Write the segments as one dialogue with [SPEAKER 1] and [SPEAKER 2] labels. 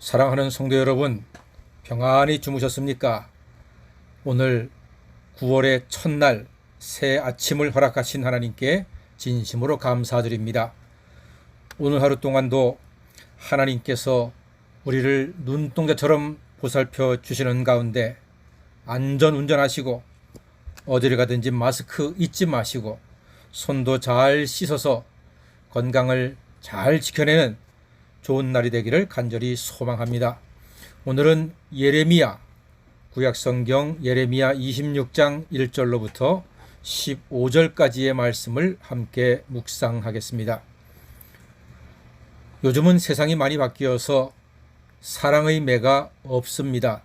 [SPEAKER 1] 사랑하는 성도 여러분, 평안히 주무셨습니까? 오늘 9월의 첫날 새 아침을 허락하신 하나님께 진심으로 감사드립니다. 오늘 하루 동안도 하나님께서 우리를 눈동자처럼 보살펴 주시는 가운데 안전 운전하시고 어디를 가든지 마스크 잊지 마시고 손도 잘 씻어서 건강을 잘 지켜내는 좋은 날이 되기를 간절히 소망합니다. 오늘은 예레미야, 구약성경 예레미야 26장 1절로부터 15절까지의 말씀을 함께 묵상하겠습니다. 요즘은 세상이 많이 바뀌어서 사랑의 매가 없습니다.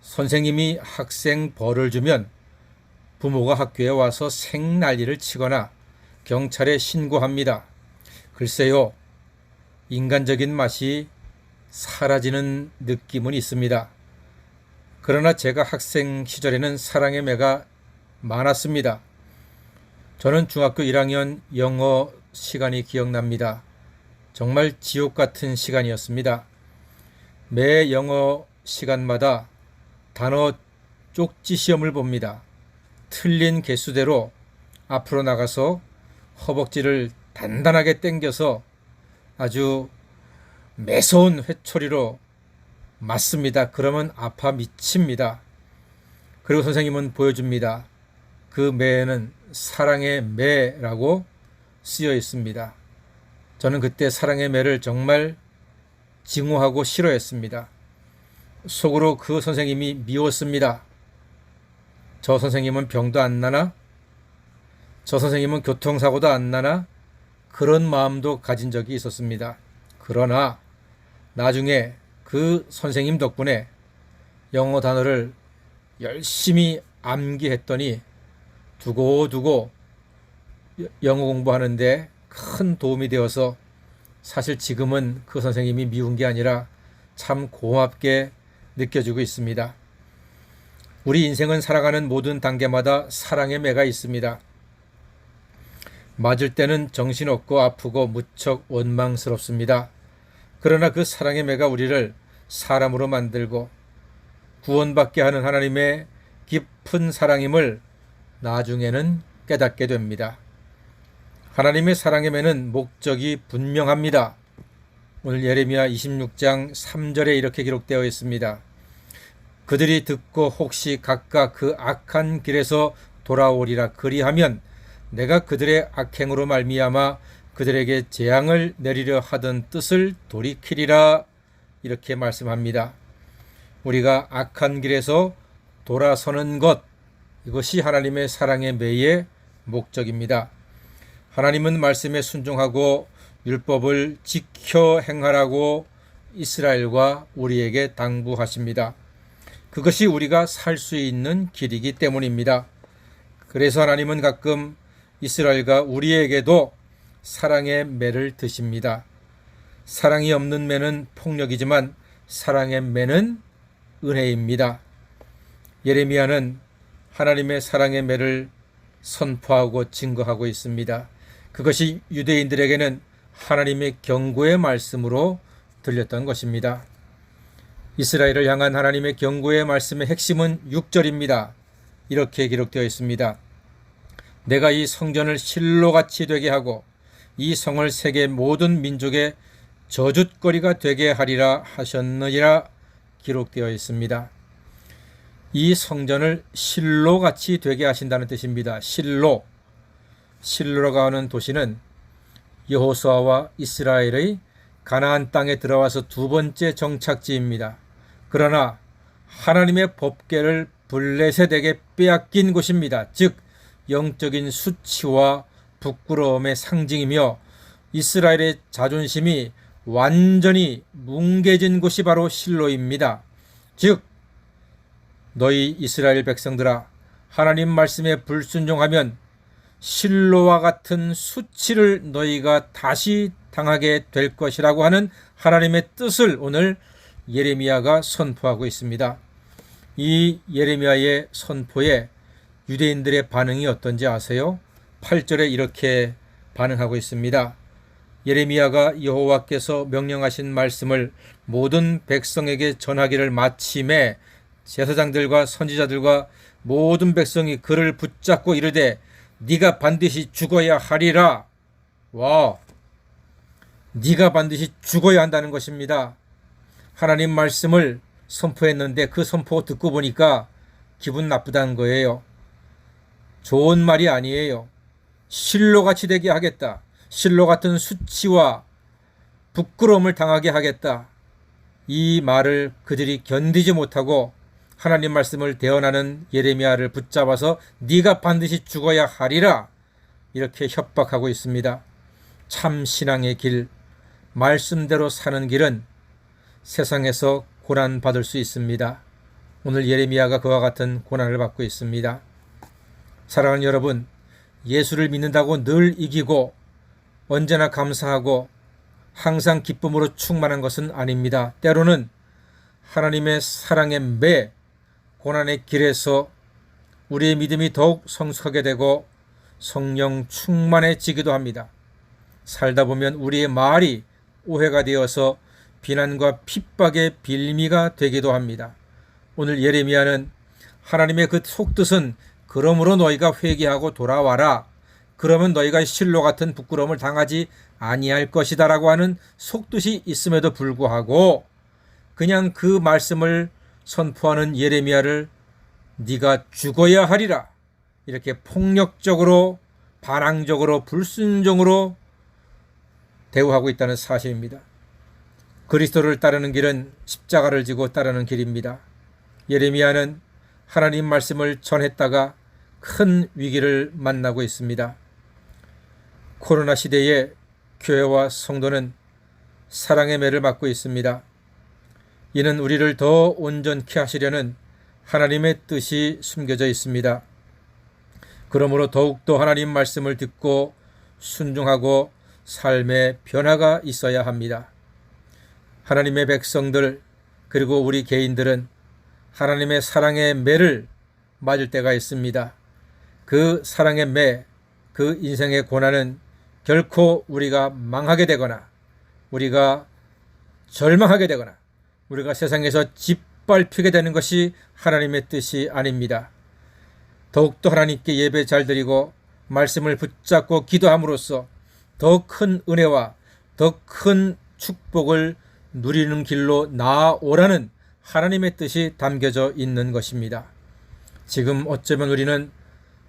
[SPEAKER 1] 선생님이 학생 벌을 주면 부모가 학교에 와서 생난리를 치거나 경찰에 신고합니다. 글쎄요, 인간적인 맛이 사라지는 느낌은 있습니다. 그러나 제가 학생 시절에는 사랑의 매가 많았습니다. 저는 중학교 1학년 영어 시간이 기억납니다. 정말 지옥 같은 시간이었습니다. 매 영어 시간마다 단어 쪽지 시험을 봅니다. 틀린 개수대로 앞으로 나가서 허벅지를 단단하게 당겨서 아주 매서운 회초리로 맞습니다. 그러면 아파 미칩니다. 그리고 선생님은 보여줍니다. 그 매에는 사랑의 매라고 쓰여 있습니다. 저는 그때 사랑의 매를 정말 증오하고 싫어했습니다. 속으로 그 선생님이 미웠습니다. 저 선생님은 병도 안 나나? 저 선생님은 교통사고도 안 나나? 그런 마음도 가진 적이 있었습니다. 그러나 나중에 그 선생님 덕분에 영어 단어를 열심히 암기했더니 두고두고 영어 공부하는데 큰 도움이 되어서 사실 지금은 그 선생님이 미운 게 아니라 참 고맙게 느껴지고 있습니다. 우리 인생은 살아가는 모든 단계마다 사랑의 매가 있습니다. 맞을 때는 정신없고 아프고 무척 원망스럽습니다. 그러나 그 사랑의 매가 우리를 사람으로 만들고 구원받게 하는 하나님의 깊은 사랑임을 나중에는 깨닫게 됩니다. 하나님의 사랑의 매는 목적이 분명합니다. 오늘 예레미야 26장 3절에 이렇게 기록되어 있습니다. 그들이 듣고 혹시 각각 그 악한 길에서 돌아오리라 그리하면 내가 그들의 악행으로 말미암아 그들에게 재앙을 내리려 하던 뜻을 돌이키리라, 이렇게 말씀합니다. 우리가 악한 길에서 돌아서는 것, 이것이 하나님의 사랑의 매의 목적입니다. 하나님은 말씀에 순종하고 율법을 지켜 행하라고 이스라엘과 우리에게 당부하십니다. 그것이 우리가 살 수 있는 길이기 때문입니다. 그래서 하나님은 가끔 이스라엘과 우리에게도 사랑의 매를 드십니다. 사랑이 없는 매는 폭력이지만 사랑의 매는 은혜입니다. 예레미야는 하나님의 사랑의 매를 선포하고 증거하고 있습니다. 그것이 유대인들에게는 하나님의 경고의 말씀으로 들렸던 것입니다. 이스라엘을 향한 하나님의 경고의 말씀의 핵심은 6절입니다. 이렇게 기록되어 있습니다. 내가 이 성전을 실로같이 되게 하고 이 성을 세계 모든 민족의 저주거리가 되게 하리라 하셨느니라, 기록되어 있습니다. 이 성전을 실로같이 되게 하신다는 뜻입니다. 실로라고 하는 도시는 여호수아와 이스라엘의 가나안 땅에 들어와서 두 번째 정착지입니다. 그러나 하나님의 법궤를 블레셋에게 빼앗긴 곳입니다. 즉 영적인 수치와 부끄러움의 상징이며 이스라엘의 자존심이 완전히 뭉개진 곳이 바로 실로입니다. 즉 너희 이스라엘 백성들아, 하나님 말씀에 불순종하면 실로와 같은 수치를 너희가 다시 당하게 될 것이라고 하는 하나님의 뜻을 오늘 예레미야가 선포하고 있습니다. 이 예레미야의 선포에 유대인들의 반응이 어떤지 아세요? 8절에 이렇게 반응하고 있습니다. 예레미야가 여호와께서 명령하신 말씀을 모든 백성에게 전하기를 마침에 제사장들과 선지자들과 모든 백성이 그를 붙잡고 이르되 네가 반드시 죽어야 하리라. 와, 네가 반드시 죽어야 한다는 것입니다. 하나님 말씀을 선포했는데 그 선포 듣고 보니까 기분 나쁘다는 거예요. 좋은 말이 아니에요. 실로같이 되게 하겠다. 실로 같은 수치와 부끄러움을 당하게 하겠다. 이 말을 그들이 견디지 못하고 하나님 말씀을 대언하는 예레미야를 붙잡아서 네가 반드시 죽어야 하리라 이렇게 협박하고 있습니다. 참 신앙의 길, 말씀대로 사는 길은 세상에서 고난받을 수 있습니다. 오늘 예레미야가 그와 같은 고난을 받고 있습니다. 사랑하는 여러분, 예수를 믿는다고 늘 이기고 언제나 감사하고 항상 기쁨으로 충만한 것은 아닙니다. 때로는 하나님의 사랑의 매, 고난의 길에서 우리의 믿음이 더욱 성숙하게 되고 성령 충만해지기도 합니다. 살다 보면 우리의 말이 오해가 되어서 비난과 핍박의 빌미가 되기도 합니다. 오늘 예레미야는 하나님의 그 속뜻은 그러므로 너희가 회개하고 돌아와라. 그러면 너희가 실로 같은 부끄러움을 당하지 아니할 것이다 라고 하는 속뜻이 있음에도 불구하고 그냥 그 말씀을 선포하는 예레미야를 네가 죽어야 하리라 이렇게 폭력적으로 반항적으로 불순종으로 대우하고 있다는 사실입니다. 그리스도를 따르는 길은 십자가를 지고 따르는 길입니다. 예레미야는 하나님 말씀을 전했다가 큰 위기를 만나고 있습니다. 코로나 시대에 교회와 성도는 사랑의 매를 맞고 있습니다. 이는 우리를 더 온전케 하시려는 하나님의 뜻이 숨겨져 있습니다. 그러므로 더욱더 하나님 말씀을 듣고 순종하고 삶의 변화가 있어야 합니다. 하나님의 백성들 그리고 우리 개인들은 하나님의 사랑의 매를 맞을 때가 있습니다. 그 사랑의 매, 그 인생의 고난은 결코 우리가 망하게 되거나 우리가 절망하게 되거나 우리가 세상에서 짓밟히게 되는 것이 하나님의 뜻이 아닙니다. 더욱더 하나님께 예배 잘 드리고 말씀을 붙잡고 기도함으로써 더 큰 은혜와 더 큰 축복을 누리는 길로 나아오라는 하나님의 뜻이 담겨져 있는 것입니다. 지금 어쩌면 우리는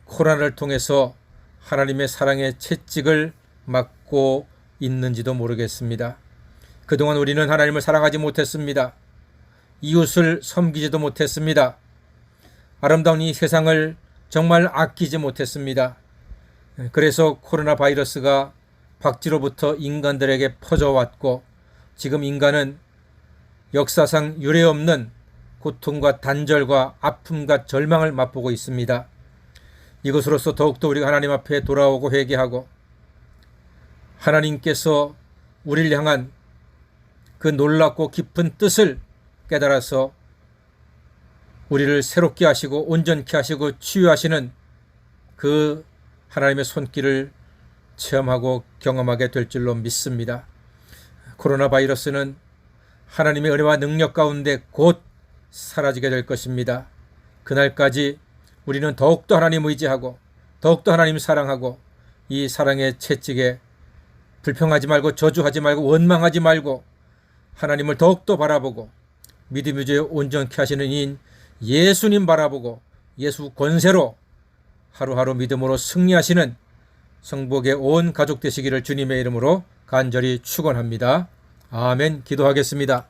[SPEAKER 1] 코로나를 통해서 하나님의 사랑의 채찍을 맞고 있는지도 모르겠습니다. 그동안 우리는 하나님을 사랑하지 못했습니다. 이웃을 섬기지도 못했습니다. 아름다운 이 세상을 정말 아끼지 못했습니다. 그래서 코로나 바이러스가 박쥐로부터 인간들에게 퍼져왔고 지금 인간은 역사상 유례없는 고통과 단절과 아픔과 절망을 맛보고 있습니다. 이것으로서 더욱더 우리가 하나님 앞에 돌아오고 회개하고 하나님께서 우리를 향한 그 놀랍고 깊은 뜻을 깨달아서 우리를 새롭게 하시고 온전케 하시고 치유하시는 그 하나님의 손길을 체험하고 경험하게 될 줄로 믿습니다. 코로나 바이러스는 하나님의 은혜와 능력 가운데 곧 사라지게 될 것입니다. 그날까지 우리는 더욱더 하나님 의지하고 더욱더 하나님 사랑하고 이 사랑의 채찍에 불평하지 말고 저주하지 말고 원망하지 말고 하나님을 더욱더 바라보고 믿음 위주에 온전케 하시는 이인 예수님 바라보고 예수 권세로 하루하루 믿음으로 승리하시는 성복의 온 가족 되시기를 주님의 이름으로 간절히 축원합니다. 아멘. 기도하겠습니다.